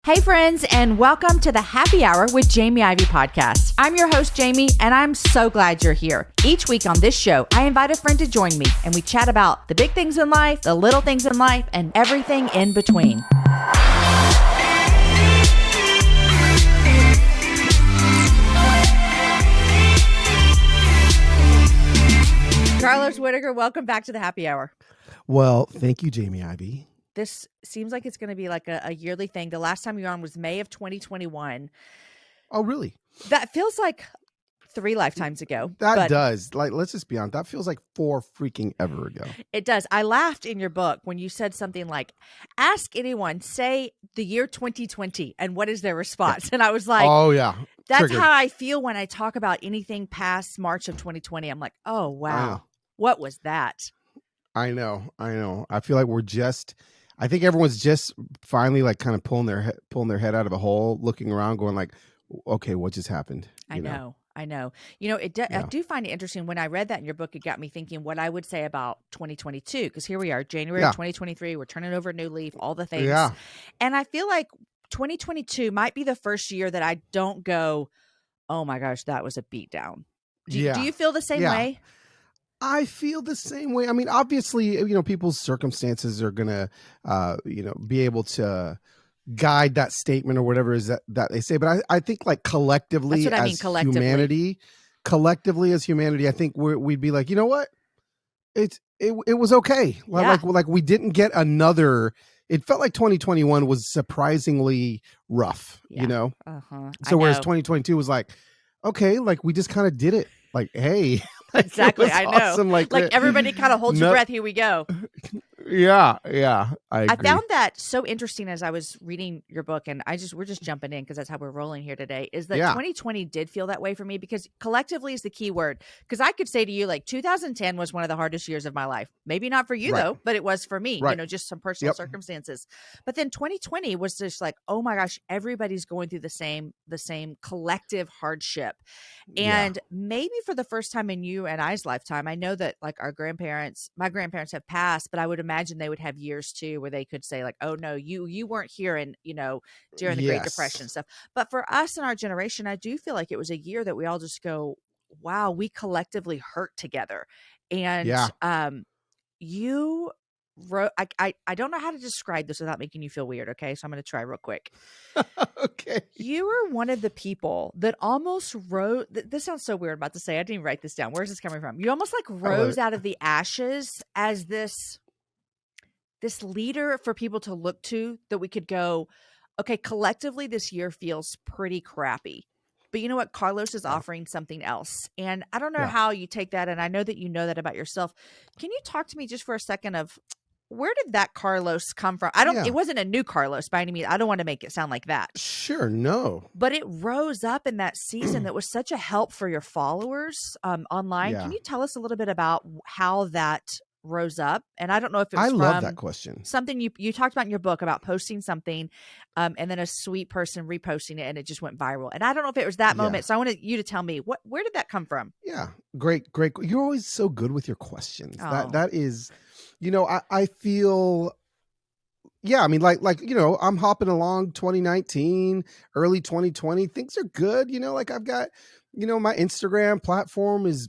Hey friends, and welcome to the Happy Hour with Jamie Ivey podcast. I'm your host, Jamie, and I'm so glad you're here. Each week on this show, I invite a friend to join me, and we chat about the big things in life, the little things in life, and everything in between. Carlos Whittaker, welcome back to the Happy Hour. Well, thank you, Jamie Ivey. This seems like it's going to be like a yearly thing. The last time you were on was May of 2021. Oh, really? That feels like 3 lifetimes ago. That does. Like, let's just be honest. That feels like 4 freaking ever ago. It does. I laughed in your book when you said something like, ask anyone, say the year 2020, and what is their response? Yeah. And I was like, oh, yeah. That's Triggered. how I feel when I talk about anything past March of 2020. I'm like, oh, wow. What was that? I know. I feel like I think everyone's just finally like kind of pulling their head out of a hole, looking around, going like, okay, what just happened? I know. You know, I do find it interesting. When I read that in your book, it got me thinking what I would say about 2022, because here we are, January of 2023. We're turning over a new leaf, all the things. Yeah. And I feel like 2022 might be the first year that I don't go, oh my gosh, that was a beatdown. Do you feel the same way? I feel the same way. I mean, obviously, people's circumstances are going to, be able to guide that statement or whatever is that they say. But I think like collectively as humanity, I think we'd be like, you know what? It was okay. Like we didn't get another. It felt like 2021 was surprisingly rough, So whereas 2022 was like, okay, like we just kind of did it. Like, hey. Exactly. I know. Awesome. Like everybody kind of holds your breath. Here we go. Yeah. I agree. I found that so interesting as I was reading your book, and we're just jumping in because that's how we're rolling here today, is that 2020 did feel that way for me, because collectively is the key word. Because I could say to you, like, 2010 was one of the hardest years of my life. Maybe not for you though, but it was for me, just some personal circumstances. But then 2020 was just like, oh my gosh, everybody's going through the same collective hardship. And maybe for the first time in you and I's lifetime, I know that like my grandparents have passed, but I would imagine they would have years too where they could say like, oh no, you weren't here and during the Great Depression and stuff. But for us in our generation, I do feel like it was a year that we all just go, wow, we collectively hurt together. And you wrote, I don't know how to describe this without making you feel weird. Okay. So I'm going to try real quick. Okay. You were one of the people that almost rose. This sounds so weird about to say. I didn't even write this down. Where's this coming from? You almost like rose out of the ashes as this leader for people to look to, that we could go, okay, collectively this year feels pretty crappy. But you know what? Carlos is offering something else. And I don't know how you take that. And I know that you know that about yourself. Can you talk to me just for a second of where did that Carlos come from? It wasn't a new Carlos by any means. I don't want to make it sound like that. Sure. No. But it rose up in that season that was such a help for your followers online. Yeah. Can you tell us a little bit about how that rose up? And I don't know if it was love that question. Something you talked about in your book about posting something and then a sweet person reposting it and it just went viral. And I don't know if it was that moment. So I wanted you to tell me where did that come from? Yeah. Great. You're always so good with your questions. Oh. That is, I feel, I mean, like, I'm hopping along 2019, early 2020, things are good. Like I've got, my Instagram platform is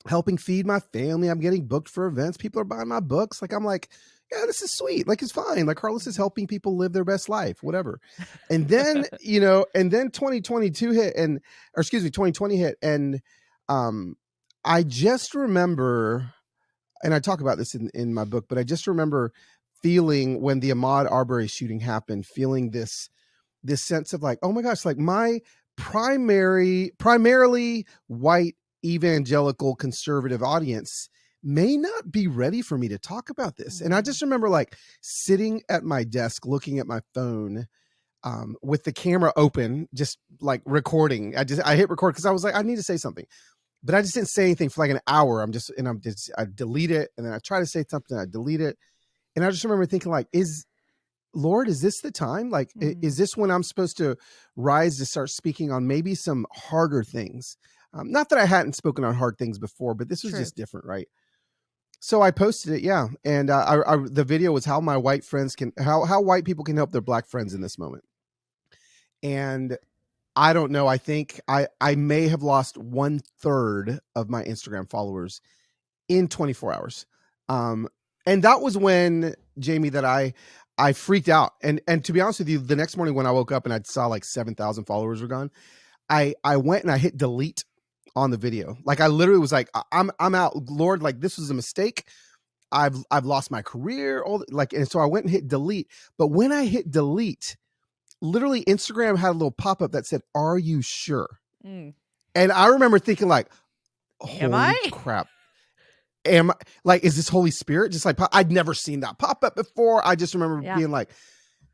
helping feed my family. I'm getting booked for events. People are buying my books. Like, I'm like, yeah, this is sweet. Like, it's fine. Like Carlos is helping people live their best life, whatever. And then, and then 2022 hit 2020 hit. And I just remember, and I talk about this in my book, but I just remember feeling when the Ahmaud Arbery shooting happened, feeling this sense of like, oh my gosh, like my primarily white evangelical conservative audience may not be ready for me to talk about this. And I just remember like sitting at my desk, looking at my phone with the camera open, just like recording. I hit record because I was like, I need to say something, but I just didn't say anything for like an hour. I delete it. And then I try to say something, I delete it. And I just remember thinking like, Lord, is this the time? Like, is this when I'm supposed to rise to start speaking on maybe some harder things? Not that I hadn't spoken on hard things before, but this was just different, right? So I posted it, yeah. And the video was how my white friends how white people can help their black friends in this moment. And I don't know. I think I may have lost 1/3 of my Instagram followers in 24 hours. And that was when, Jamie, that I freaked out. And to be honest with you, the next morning when I woke up and I saw like 7,000 followers were gone, I went and I hit delete on the video. Like I literally was like, I'm out, Lord, like this was a mistake. I've lost my career. And so I went and hit delete. But when I hit delete, literally Instagram had a little pop-up that said, "Are you sure?" And I remember thinking like, holy crap. Is this Holy Spirit? Just like, I'd never seen that pop up before. I just remember being like,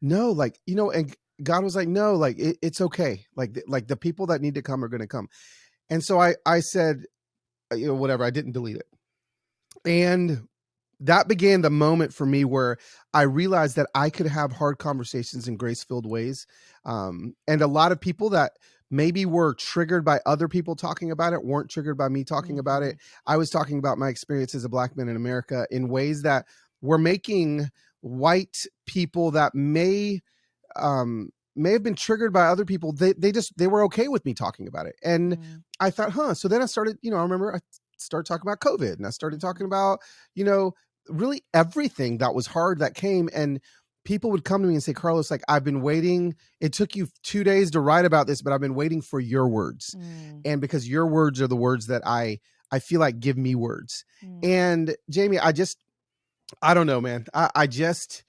no, like, and God was like, no, like it's okay. Like the people that need to come are going to come. And so I said, whatever, I didn't delete it. And that began the moment for me where I realized that I could have hard conversations in grace-filled ways. And a lot of people that maybe were triggered by other people talking about it weren't triggered by me talking about it. I was talking about my experience as a Black man in America in ways that were making white people that may have been triggered by other people. They were okay with me talking about it. And I thought, so then I started, I remember I started talking about COVID, and I started talking about, really everything that was hard that came. And people would come to me and say, Carlos, like, I've been waiting. It took you 2 days to write about this, but I've been waiting for your words. And because your words are the words that I feel like give me words. And Jamie, I don't know, man. I just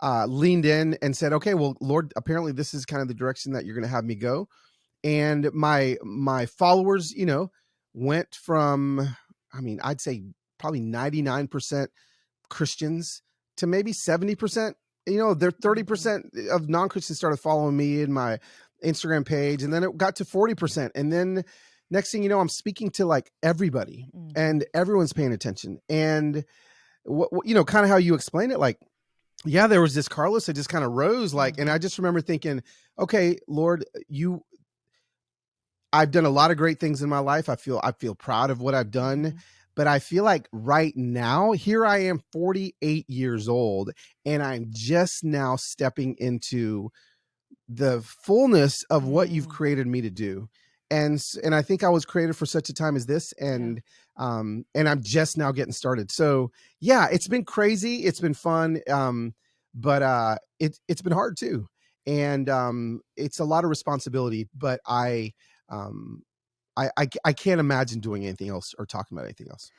leaned in and said, okay, well, Lord, apparently this is kind of the direction that you're going to have me go. And my followers, went from, I'd say probably 99% Christians to maybe 70%. There 30% of non-Christians started following me in my Instagram page, and then it got to 40%. And then next thing you know, I'm speaking to like everybody, and everyone's paying attention. And kind of how you explain it, like, yeah, there was this Carlos that just kind of rose, like, and I just remember thinking, okay, Lord, I've done a lot of great things in my life. I feel proud of what I've done. But I feel like right now, here I am, 48 years old, and I'm just now stepping into the fullness of what you've created me to do. And I think I was created for such a time as this. And I'm just now getting started. So yeah, it's been crazy. It's been fun. But it's been hard too. And it's a lot of responsibility, but I can't imagine doing anything else or talking about anything else.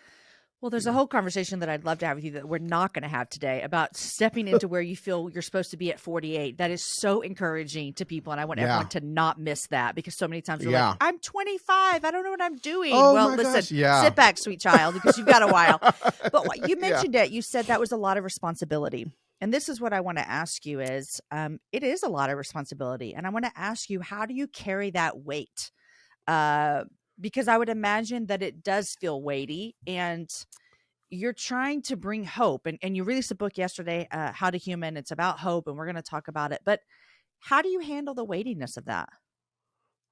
Well, there's a whole conversation that I'd love to have with you that we're not going to have today about stepping into where you feel you're supposed to be at 48. That is so encouraging to people. And I want everyone to not miss that, because so many times we're like, I'm 25. I don't know what I'm doing. Oh, well, listen, sit back, sweet child, because you've got a while. But you mentioned it. You said that was a lot of responsibility. And this is what I want to ask you is, it is a lot of responsibility. And I want to ask you, how do you carry that weight? Because I would imagine that it does feel weighty, and you're trying to bring hope. And you released a book yesterday, How to Human. It's about hope, and we're going to talk about it. But how do you handle the weightiness of that?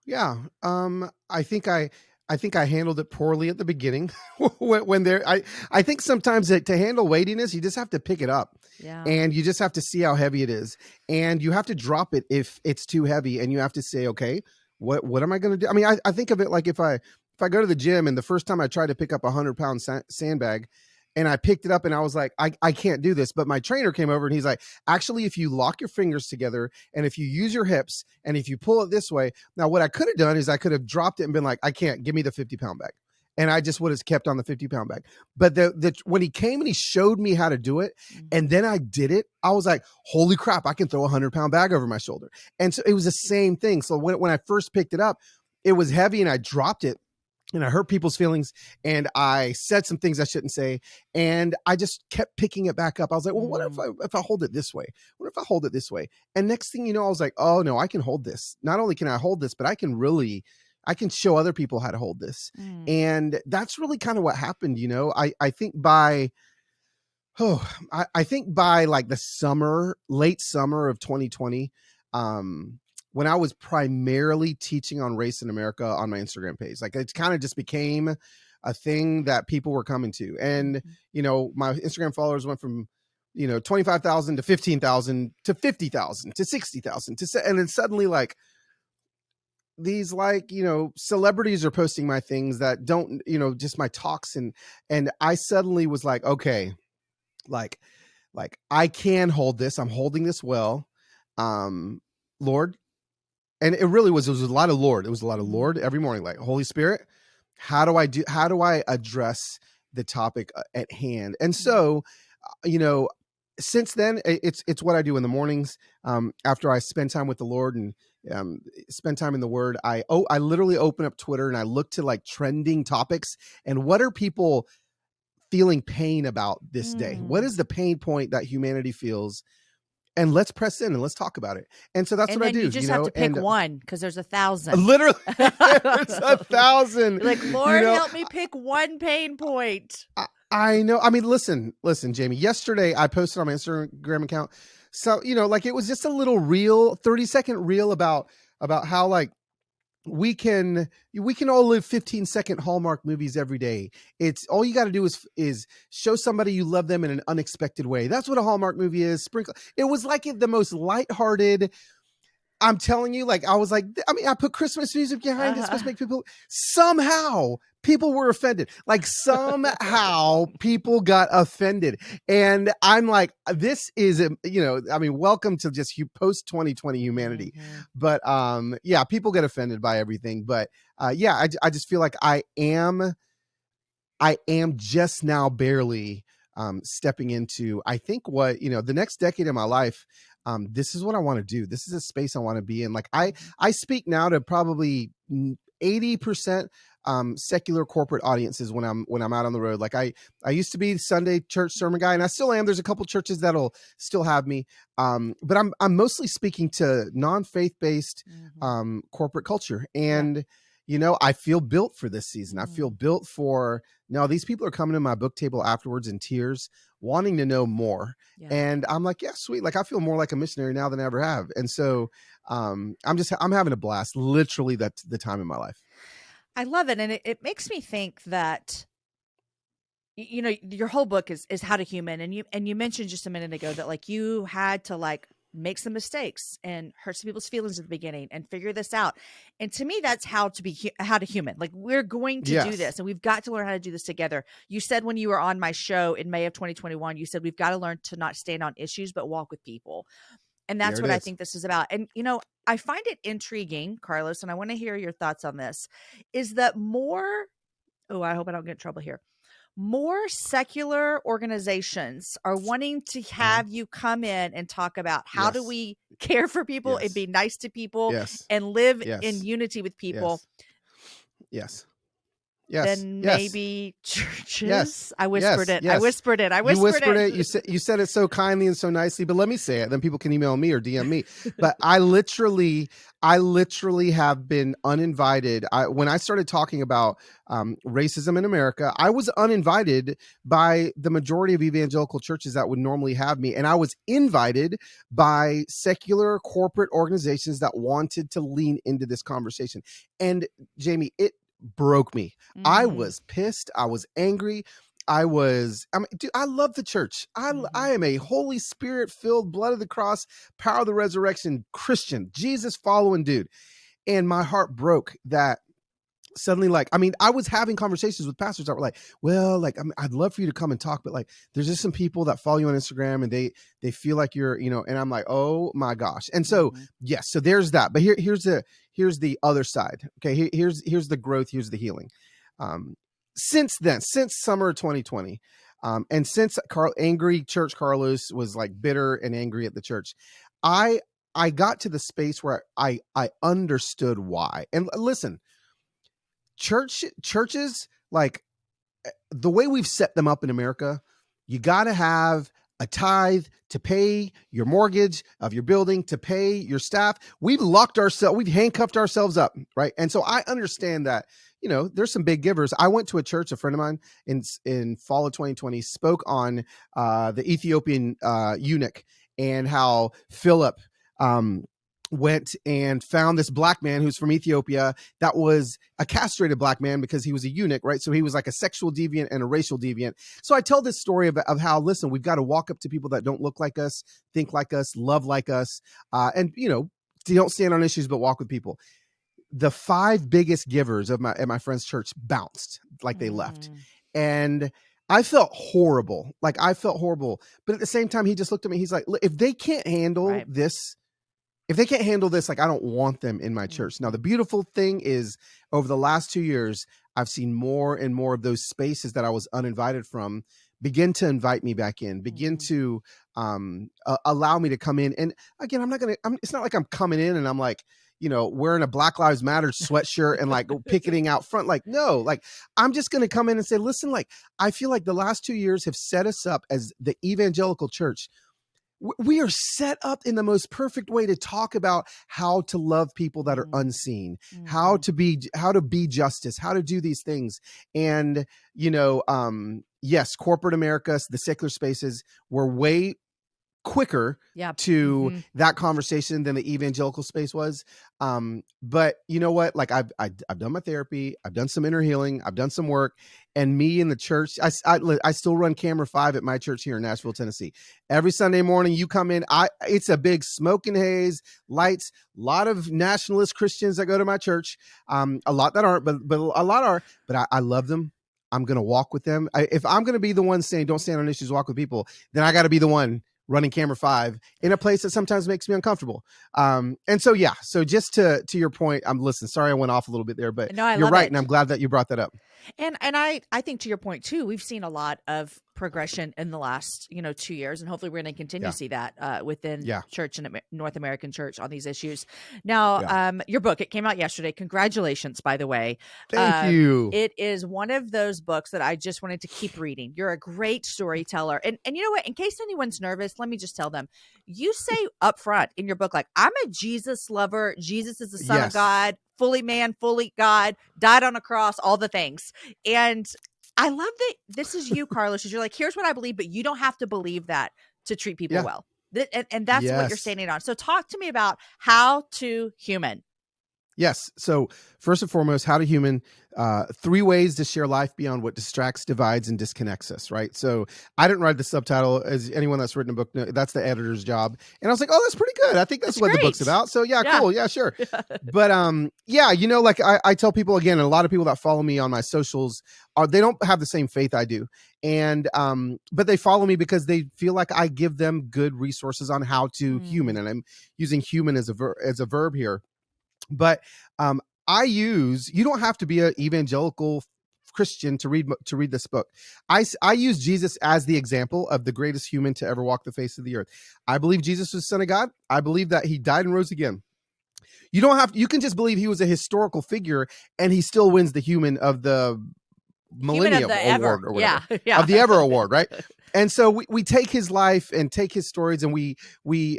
Yeah, I think I handled it poorly at the beginning. I think sometimes to handle weightiness, you just have to pick it up, and you just have to see how heavy it is, and you have to drop it if it's too heavy, and you have to say, okay, what am I going to do? I think of it like if I go to the gym, and the first time I tried to pick up 100-pound sandbag, and I picked it up, and I was like, I can't do this. But my trainer came over, and he's like, actually, if you lock your fingers together, and if you use your hips, and if you pull it this way. Now, what I could have done is I could have dropped it and been like, I can't, give me the 50-pound bag. And I just would have kept on the 50-pound bag. But when he came and he showed me how to do it, and then I did it, I was like, holy crap, I can throw a 100-pound bag over my shoulder. And so it was the same thing. So when I first picked it up, it was heavy, and I dropped it, and I hurt people's feelings, and I said some things I shouldn't say, and I just kept picking it back up. I was like, well, what if I hold it this way? What if I hold it this way? And next thing you know, I was like, oh no, I can hold this. Not only can I hold this, but I can show other people how to hold this. And that's really kind of what happened. I think by like the late summer of 2020, when I was primarily teaching on race in America on my Instagram page, like it kind of just became a thing that people were coming to. And, my Instagram followers went from, 25,000 to 15,000 to 50,000 to 60,000 and then suddenly, like, like, celebrities are posting my things that don't, just my talks. And I suddenly was like, okay, like I can hold this. I'm holding this well. Lord. And it really was a lot of Lord. It was a lot of Lord every morning, like, Holy Spirit, how do I address the topic at hand? And so, since then, it's what I do in the mornings, after I spend time with the Lord and spend time in the Word. I literally open up Twitter and I look to like trending topics and what are people feeling pain about this day? What is the pain point that humanity feels? And let's press in and let's talk about it. And so that's what I do. You just have to pick one because there's 1,000. Literally, there's 1,000. Like, Lord, help me pick one pain point. I know. I mean, listen, Jamie. Yesterday, I posted on my Instagram account. So, like it was just a little reel, 30-second reel about how like we can all live 15-second Hallmark movies every day. It's all you got to do is show somebody you love them in an unexpected way. That's what a Hallmark movie is. Sprinkle. It was like the most lighthearted. I'm telling you, like, I was like, I mean, I put Christmas music behind it. It's supposed to make people, somehow people were offended. Like somehow people got offended. And I'm like, this is, welcome to just post 2020 humanity. But yeah, people get offended by everything. But yeah, I just feel like I am just now barely stepping into, I think what, the next decade of my life. This is what I want to do. This is a space I want to be in. Like I speak now to probably 80% secular corporate audiences when I'm out on the road. Like I used to be the Sunday church sermon guy, and I still am. There's a couple churches that'll still have me. But I'm mostly speaking to non-faith-based corporate culture. And I feel built for this season. I feel built for, no, these people are coming to my book table afterwards in tears, wanting to know more. Yeah. And I'm like, yeah, sweet. Like I feel more like a missionary now than I ever have. And so I'm having a blast. Literally, that's the time in my life. I love it. And it makes me think that, your whole book is How to Human. And you mentioned just a minute ago that like you had to like make some mistakes and hurt some people's feelings at the beginning and figure this out. And to me, that's how to human. Like we're going to do this and we've got to learn how to do this together. You said when you were on my show in May of 2021, you said we've got to learn to not stand on issues, but walk with people. And that's what I think this is about. And, I find it intriguing, Carlos, and I want to hear your thoughts on this, is that I hope I don't get in trouble here. More secular organizations are wanting to have you come in and talk about how do we care for people and be nice to people and live in unity with people. Yes. Then maybe churches. I whispered it. Yes. I whispered it. You whispered it. You said it so kindly and so nicely, but let me say it. Then people can email me or DM me. But I literally have been uninvited. When I started talking about racism in America, I was uninvited by the majority of evangelical churches that would normally have me. And I was invited by secular corporate organizations that wanted to lean into this conversation. And Jamie, it broke me. I was pissed. I was angry. I love the church. I am a Holy Spirit filled, blood of the cross, power of the resurrection Christian, Jesus following dude. And my heart broke that suddenly, I was having conversations with pastors that were like, well, I'd love for you to come and talk, but like, there's just some people that follow you on Instagram and they feel like you're, and I'm like, oh my gosh. And so, yes, so there's that. But here's the other side. Okay. Here's the growth. Here's the healing. Since summer of 2020, and since angry church Carlos was like bitter and angry at the church, I got to the space where I understood why. And listen, churches, like the way we've set them up in America, you got to have a tithe to pay your mortgage of your building, to pay your staff. We've handcuffed ourselves up, right? And so I understand that, there's some big givers. I went to a church, a friend of mine in fall of 2020 spoke on the Ethiopian eunuch and how Philip went and found this black man who's from Ethiopia that was a castrated black man because he was a eunuch, right? So he was like a sexual deviant and a racial deviant. So I tell this story of how, listen, we've got to walk up to people that don't look like us, think like us, love like us, and, don't stand on issues, but walk with people. the 5 biggest givers of at my friend's church bounced, like they left. And I felt horrible. Like I felt horrible. But at the same time, he just looked at me. He's like, if they can't handle this, like I don't want them in my church. Now, the beautiful thing is over the last 2 years, I've seen more and more of those spaces that I was uninvited from begin to invite me back in, begin to allow me to come in. And again, it's not like I'm coming in and I'm like, wearing a Black Lives Matter sweatshirt and like picketing out front. Like, no, like I'm just going to come in and say, listen, like, I feel like the last 2 years have set us up as the evangelical church. We are set up in the most perfect way to talk about how to love people that are unseen, how to be justice, how to do these things. And, yes, corporate America, the secular spaces were way quicker to that conversation than the evangelical space was. But you know what? Like I've done my therapy, I've done some inner healing, I've done some work, and me in the church, I still run camera 5 at my church here in Nashville, Tennessee. Every Sunday morning you come in, it's a big smoke and haze, lights, a lot of nationalist Christians that go to my church. A lot that aren't, but a lot are, but I love them. I'm going to walk with them. If I'm going to be the one saying, don't stand on issues, walk with people, then I got to be the one running camera 5 in a place that sometimes makes me uncomfortable. And so, so just to your point, listen, sorry, I went off a little bit there, but no, you're right. And I'm glad that you brought that up. And I think to your point too, we've seen a lot of progression in the last, 2 years, and hopefully we're going to continue to see that within church and North American church on these issues. Now, your book, it came out yesterday. Congratulations, by the way. Thank you. It is one of those books that I just wanted to keep reading. You're a great storyteller. And you know what? In case anyone's nervous, let me just tell them, you say up front in your book, like, I'm a Jesus lover. Jesus is the Son of God, fully man, fully God, died on a cross, all the things. And I love that this is you, Carlos, because you're like, here's what I believe, but you don't have to believe that to treat people well. And that's what you're standing on. So talk to me about how to human. Yes. So first and foremost, how to human, 3 ways to share life beyond what distracts, divides, and disconnects us. Right. So I didn't write the subtitle. As anyone that's written a book, that's the editor's job. And I was like, oh, that's pretty good. I think that's what great. The book's about. So cool. Yeah, sure. But like I tell people again, and a lot of people that follow me on my socials they don't have the same faith I do. And, but they follow me because they feel like I give them good resources on how to human. And I'm using human as a verb here. But you don't have to be an evangelical Christian to read this book. I use Jesus as the example of the greatest human to ever walk the face of the earth. I believe Jesus was the Son of God. I believe that he died and rose again. You can just believe he was a historical figure and he still wins the human of the Millennium Award or whatever, of the Ever Award, right? And so we take his life and take his stories, and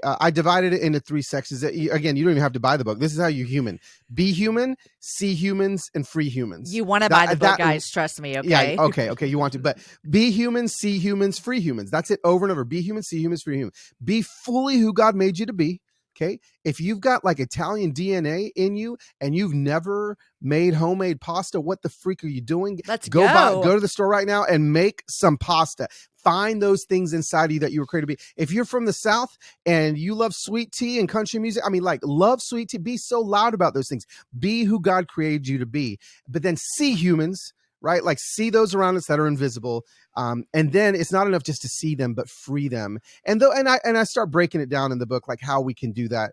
I divided it into 3 sections. Again, you don't even have to buy the book. This is how you human. Be human, see humans, and free humans. You want to buy the book, guys. Trust me, okay? Yeah, okay, you want to. But be human, see humans, free humans. That's it over and over. Be human, see humans, free humans. Be fully who God made you to be. Okay. If you've got like Italian DNA in you and you've never made homemade pasta, what the freak are you doing? Let's go to the store right now and make some pasta. Find those things inside of you that you were created to be. If you're from the South and you love sweet tea and country music, love sweet tea. Be so loud about those things. Be who God created you to be. But then see humans, right? Like see those around us that are invisible. And then it's not enough just to see them, but free them. And I start breaking it down in the book, like how we can do that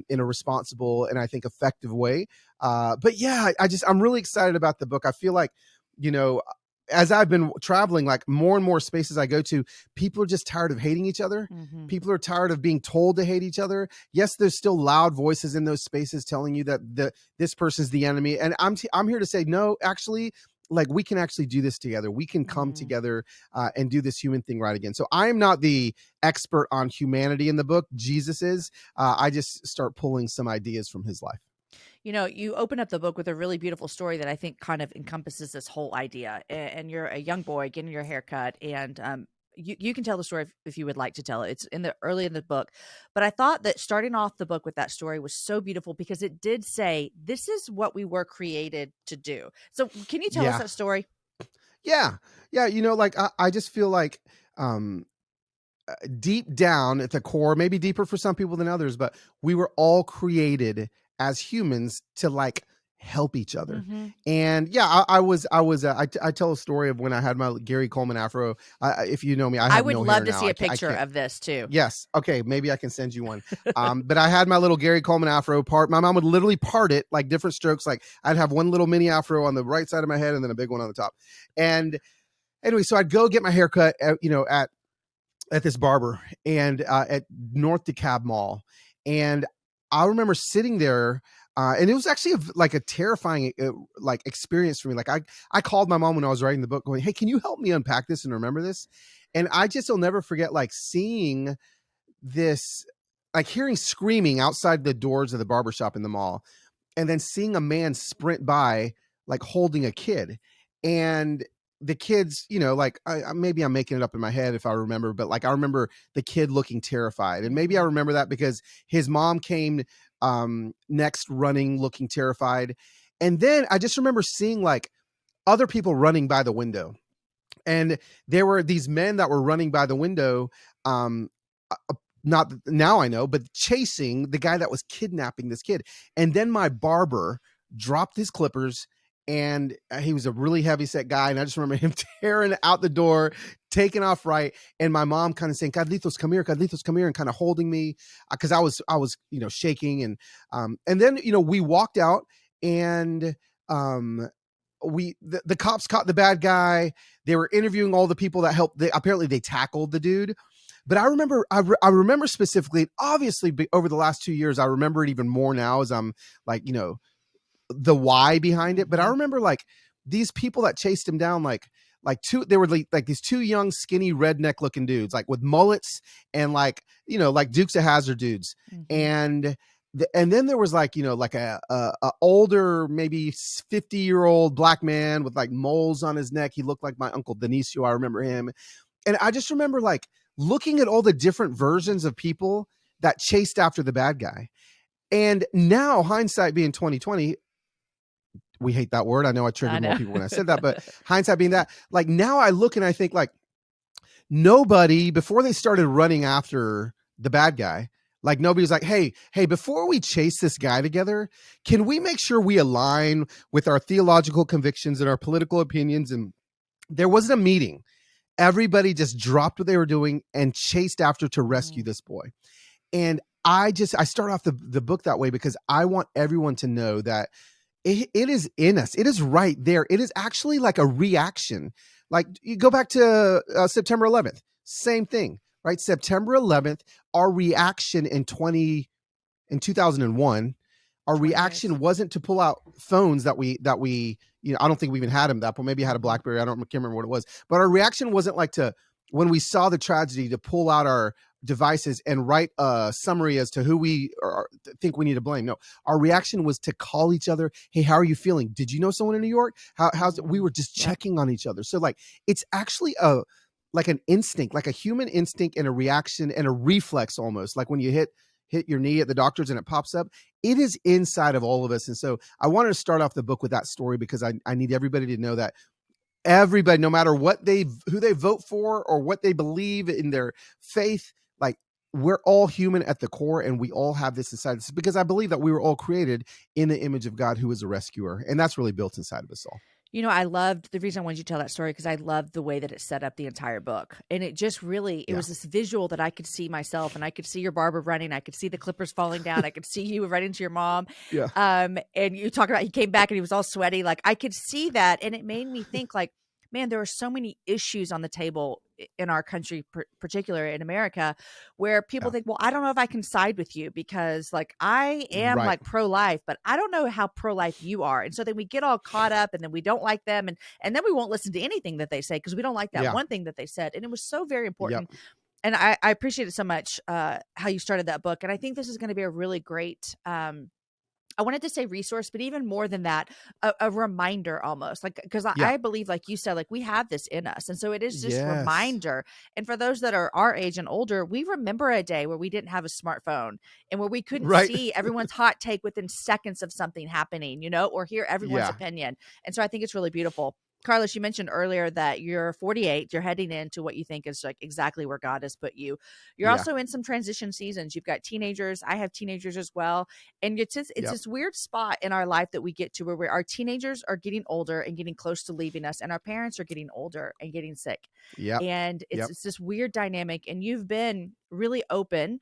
in a responsible and I think effective way. But yeah, I'm really excited about the book. I feel like, as I've been traveling, like more and more spaces I go to, people are just tired of hating each other. Mm-hmm. People are tired of being told to hate each other. Yes, there's still loud voices in those spaces telling you that this person's the enemy. And I'm here to say, no, actually, like we can actually do this together. We can come together and do this human thing right again. So I'm not the expert on humanity in the book. Jesus is. I just start pulling some ideas from his life. You open up the book with a really beautiful story that I think kind of encompasses this whole idea. And you're a young boy getting your hair cut, and you can tell the story if you would like to tell it. It's early in the book. But I thought that starting off the book with that story was so beautiful because it did say, this is what we were created to do. So can you tell us that story? Yeah. I just feel like deep down at the core, maybe deeper for some people than others, but we were all created as humans to like help each other. Mm-hmm. And yeah, I tell a story of when I had my Gary Coleman afro. If you know me, I I have would no hair love to now. see a I picture can't. of this too. Yes. Okay. Maybe I can send you one. But I had my little Gary Coleman afro part. My mom would literally part it like different strokes. Like I'd have one little mini afro on the right side of my head and then a big one on the top. And anyway, so I'd go get my hair cut at this barber and at North DeKalb Mall. And I remember sitting there and it was actually a terrifying like experience for me. Like I called my mom when I was writing the book going, hey, can you help me unpack this and remember this? And I just will never forget like seeing this, like hearing screaming outside the doors of the barbershop in the mall and then seeing a man sprint by like holding a kid. And the kids, like maybe I'm making it up in my head if I remember, but like I remember the kid looking terrified. And maybe I remember that because his mom came next running, looking terrified. And then I just remember seeing like other people running by the window. And there were these men that were running by the window, not now I know, but chasing the guy that was kidnapping this kid. And then my barber dropped his clippers and he was a really heavy set guy. And I just remember him tearing out the door, taking off right. And my mom kind of saying, Carlitos, come here, and kind of holding me because I was, shaking. And then, we walked out and the cops caught the bad guy. They were interviewing all the people that helped. Apparently they tackled the dude. But I remember specifically, obviously over the last 2 years, I remember it even more now as I'm like, the why behind it. But I remember like these people that chased him down, they were like these two young, skinny, redneck looking dudes, like with mullets and like Dukes of Hazzard dudes. And then there was like, like a older, maybe 50-year-old black man with like moles on his neck. He looked like my uncle Denisio. I remember him. And I just remember like looking at all the different versions of people that chased after the bad guy. And now hindsight being 2020, we hate that word. I know I triggered more people when I said that, but hindsight being that, like now I look and I think like nobody, before they started running after the bad guy, like nobody was like, hey, before we chase this guy together, can we make sure we align with our theological convictions and our political opinions? And there wasn't a meeting. Everybody just dropped what they were doing and chased after to rescue this boy. And I start off the book that way because I want everyone to know that it is in us. It is right there. It is actually like a reaction. Like you go back to September 11th, same thing, right? September 11th, our reaction in 2001, our reaction wasn't to pull out phones that we, I don't think we even had them that point. Maybe I had a BlackBerry. I can't remember what it was, but our reaction wasn't like when we saw the tragedy to pull out our devices and write a summary as to who we think we need to blame. No, our reaction was to call each other. Hey, how are you feeling? Did you know someone in New York? How's it? We were just checking on each other. So like, it's actually like an instinct, like a human instinct and a reaction and a reflex almost like when you hit your knee at the doctor's and it pops up. It is inside of all of us. And so I wanted to start off the book with that story because I need everybody to know that everybody, no matter who they vote for or what they believe in their faith, like we're all human at the core and we all have this inside us because I believe that we were all created in the image of God who is a rescuer. And that's really built inside of us all. I loved the reason I wanted you to tell that story because I loved the way that it set up the entire book. And it just really, it was this visual that I could see myself and I could see your barber running. I could see the clippers falling down. I could see you running to your mom. Yeah. And you talk about, he came back and he was all sweaty. Like I could see that. And it made me think like, man, there are so many issues on the table in our country, particularly in America, where people think, well, I don't know if I can side with you because like I am like pro-life, but I don't know how pro-life you are. And so then we get all caught up and then we don't like them. And then we won't listen to anything that they say because we don't like that one thing that they said. And it was so very important. And I appreciate it so much how you started that book. And I think this is going to be a really great I wanted to say resource, but even more than that, a reminder almost like, because I believe, like you said, like we have this in us. And so it is just a reminder. And for those that are our age and older, we remember a day where we didn't have a smartphone and where we couldn't see everyone's hot take within seconds of something happening, or hear everyone's opinion. And so I think it's really beautiful. Carlos, you mentioned earlier that you're 48. You're heading into what you think is like exactly where God has put you. You're Yeah. also in some transition seasons. You've got teenagers. I have teenagers as well. And it's this weird spot in our life that we get to where our teenagers are getting older and getting close to leaving us, and our parents are getting older and getting sick. Yep. And it's this weird dynamic. And you've been really open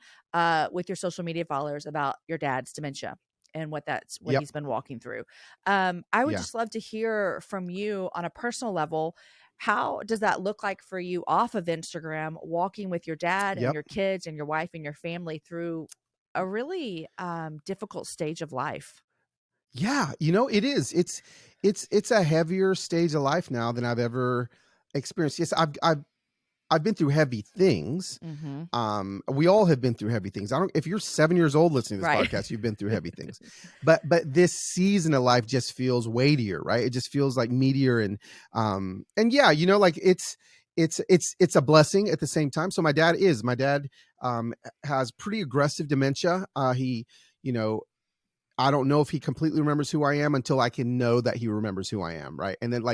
with your social media followers about your dad's dementia and what he's been walking through. I would just love to hear from you on a personal level. How does that look like for you off of Instagram, walking with your dad and your kids and your wife and your family through a really difficult stage of life? Yeah, it is. It's a heavier stage of life now than I've ever experienced. Yes, I've been through heavy things. Mm-hmm. We all have been through heavy things. If you're 7 years old listening to this podcast, you've been through heavy things. But this season of life just feels weightier, right? It just feels like meatier and yeah, like it's a blessing at the same time. So my dad has pretty aggressive dementia. He, I don't know if he completely remembers who I am until I can know that he remembers who I am. Right. And then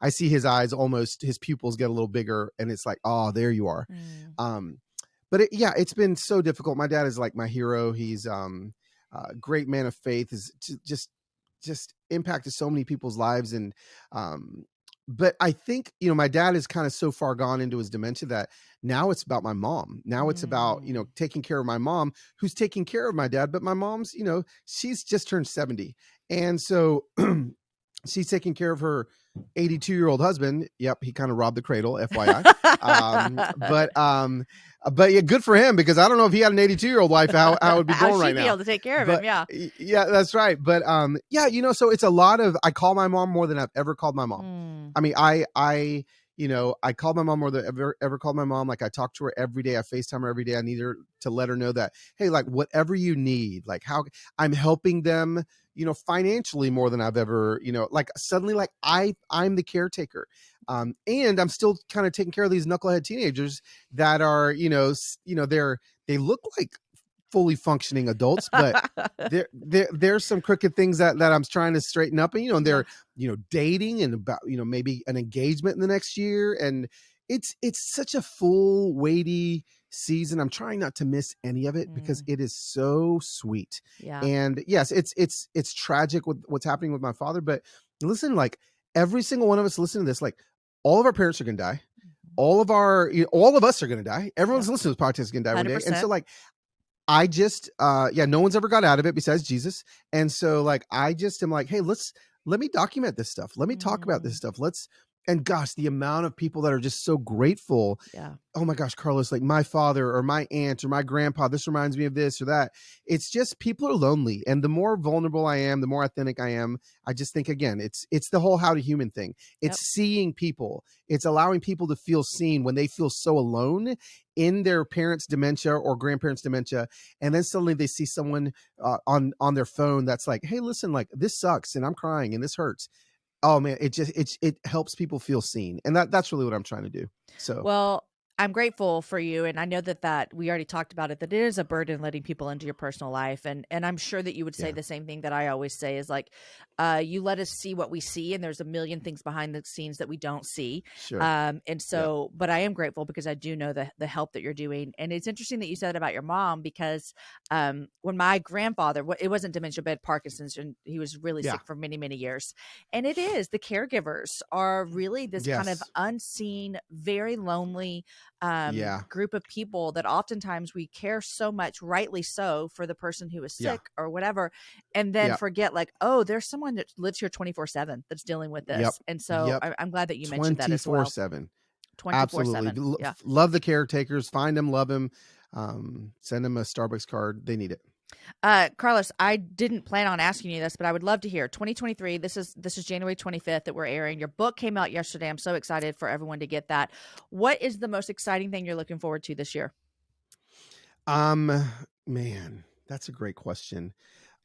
I see his eyes, his pupils get a little bigger, and it's like, oh, there you are. But it's been so difficult. My dad is like my hero. He's a great man of faith, is just impacted so many people's lives. And, but I think, my dad is kind of so far gone into his dementia that now it's about my mom. Now it's about, taking care of my mom, who's taking care of my dad. But my mom's, she's just turned 70. And so she's taking care of her 82-year-old husband. Yep. He kind of robbed the cradle, FYI. But yeah, good for him, because I don't know if he had an 82-year-old wife, how it would be going right now. Be able to take care of him. Yeah. Yeah, that's right. But so it's a lot of, I call my mom more than I've ever called my mom. I mean, I called my mom more than I've ever called my mom. Like, I talk to her every day. I FaceTime her every day. I need her to let her know that, hey, like, whatever you need, like, how I'm helping them, financially more than I've ever, like, suddenly, like, I'm the caretaker. And I'm still kind of taking care of these knucklehead teenagers that are, they look like fully functioning adults, but there's some crooked things that I'm trying to straighten up, and they're, dating and about, maybe an engagement in the next year. And it's such a full, weighty season. I'm trying not to miss any of it because it is so sweet. Yeah. And yes, it's tragic with what's happening with my father, but listen, like, every single one of us listening to this, like, all of our parents are going to die. All of us are going to die. Everyone's listening to this podcast is going to die 100%. One day. And so, like, I just, no one's ever got out of it besides Jesus. And so, like, I just am like, hey, let me document this stuff. Let me talk about this stuff. And gosh, the amount of people that are just so grateful. Yeah. Oh my gosh, Carlos, like, my father or my aunt or my grandpa, this reminds me of this or that. It's just, people are lonely. And the more vulnerable I am, the more authentic I am. I just think, again, it's the whole how to human thing. It's seeing people. It's allowing people to feel seen when they feel so alone in their parents' dementia or grandparents' dementia. And then suddenly they see someone on their phone that's like, hey, listen, like, this sucks and I'm crying and this hurts. Oh man, it helps people feel seen. And that's really what I'm trying to do. So, well, I'm grateful for you. And I know that we already talked about it, that it is a burden letting people into your personal life. And I'm sure that you would say the same thing that I always say is, like, you let us see what we see, and there's a million things behind the scenes that we don't see. Sure. And so, but I am grateful because I do know the help that you're doing. And it's interesting that you said about your mom, because when my grandfather, it wasn't dementia, but Parkinson's, and he was really sick for many, many years. And it is, the caregivers are really this kind of unseen, very lonely group of people that oftentimes we care so much, rightly so, for the person who is sick or whatever, and then forget, like, oh, there's someone that lives here 24/7 that's dealing with this. And so I'm glad that you mentioned that as well. 24/7. 24/7. Absolutely. Love the caretakers. Find them, love them. Send them a Starbucks card. They need it. Carlos, I didn't plan on asking you this, but I would love to hear 2023. This is January 25th that we're airing. Your book came out yesterday. I'm so excited for everyone to get that. What is the most exciting thing you're looking forward to this year? Man, that's a great question.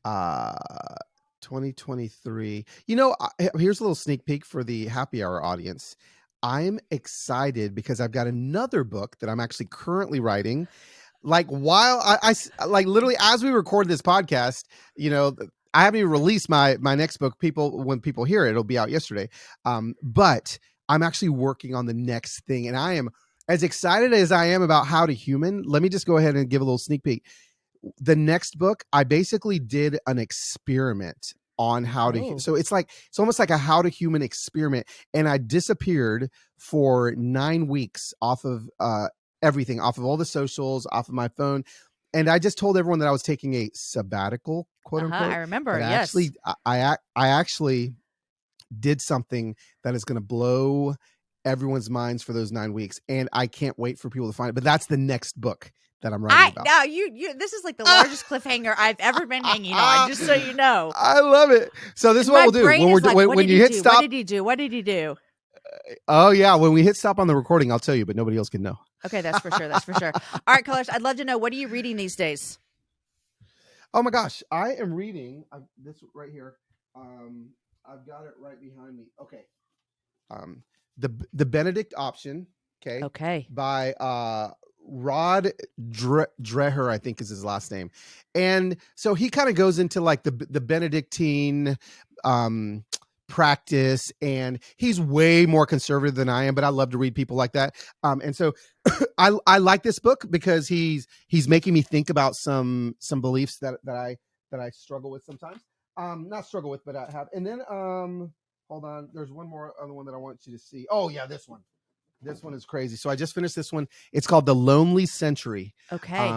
2023. Here's a little sneak peek for the happy hour audience. I'm excited because I've got another book that I'm actually currently writing. Like, while I like, literally as we record this podcast, I haven't even released my next book. When people hear it, it'll be out yesterday. But I'm actually working on the next thing, and I am as excited as I am about How to Human. Let me just go ahead and give a little sneak peek. The next book, I basically did an experiment on how to. So it's almost like a How to Human experiment, and I disappeared for 9 weeks off of everything, off of all the socials, off of my phone. And I just told everyone that I was taking a sabbatical, quote unquote. I remember. But yes. Actually, I actually did something that is going to blow everyone's minds for those 9 weeks, and I can't wait for people to find it. But that's the next book that I'm writing about. Now this is like the largest cliffhanger I've ever been hanging on. Just so you know, I love it. So this is what we'll do when you hit stop. What did he do? Oh yeah, when we hit stop on the recording, I'll tell you, but nobody else can know. Okay, that's for sure. All right, Carlos, I'd love to know, what are you reading these days? Oh my gosh, I am reading this right here. I've got it right behind me. Okay. The Benedict Option. Okay. By Rod Dreher, I think is his last name. And so he kind of goes into like the Benedictine practice, and he's way more conservative than I am, but I love to read people like that. And so I like this book because he's making me think about some beliefs that I struggle with sometimes. Not struggle with, but I have. And then hold on, there's one more other one that I want you to see. Oh yeah, this one. This one is crazy. So I just finished this one. It's called The Lonely Century. Okay.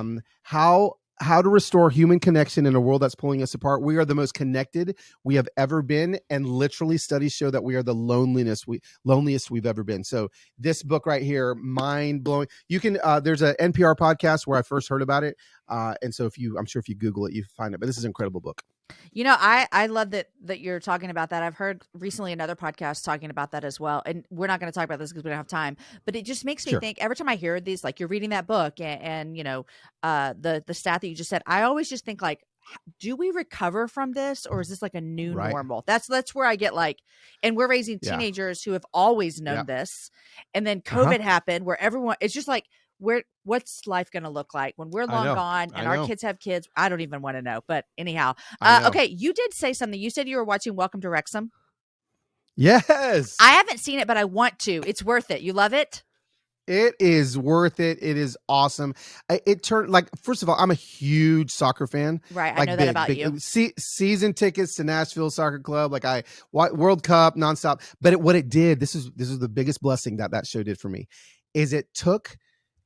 How to restore human connection in a world that's pulling us apart. We are the most connected we have ever been, and literally studies show that we are the loneliest we've ever been. So this book right here, mind blowing. You can there's an NPR podcast where I first heard about it, and so I'm sure if you Google it, you find it. But this is an incredible book. You know, I love that you're talking about that. I've heard recently another podcast talking about that as well. And we're not going to talk about this because we don't have time, but it just makes me think every time I hear these, like you're reading that book and you know, the stat that you just said, I always just think like, do we recover from this, or is this like a new normal? That's where I get like, and we're raising teenagers who have always known this. And then COVID happened where everyone, it's just like, what's life going to look like when we're long gone and our kids have kids? I don't even want to know. But anyhow, okay. You did say something. You said you were watching Welcome to Wrexham. Yes. I haven't seen it, but I want to. It's worth it. You love it? It is worth it. It is awesome. It turned like, first of all, I'm a huge soccer fan. Right. Like I know that about you. Season tickets to Nashville Soccer Club. Like World Cup nonstop. But what it did, this is the biggest blessing that show did for me, is it took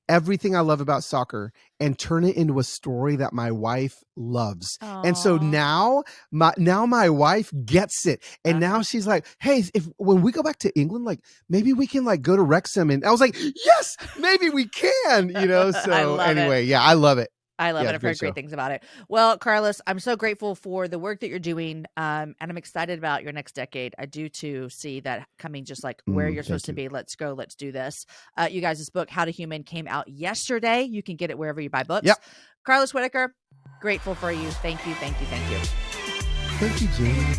everything I love about soccer and turn it into a story that my wife loves. Aww. And so now my wife gets it. And now she's like, hey, when we go back to England, like maybe we can like go to Wrexham. And I was like, yes, maybe we can, you know? So anyway, I love it. I love it. I've heard great things about it. Well, Carlos, I'm so grateful for the work that you're doing. And I'm excited about your next decade. I do too see that coming just like where you're supposed to be. Let's go. Let's do this. You guys, this book, How to Human, came out yesterday. You can get it wherever you buy books. Yep. Carlos Whittaker, grateful for you. Thank you. Thank you. Thank you. Thank you, Jamie.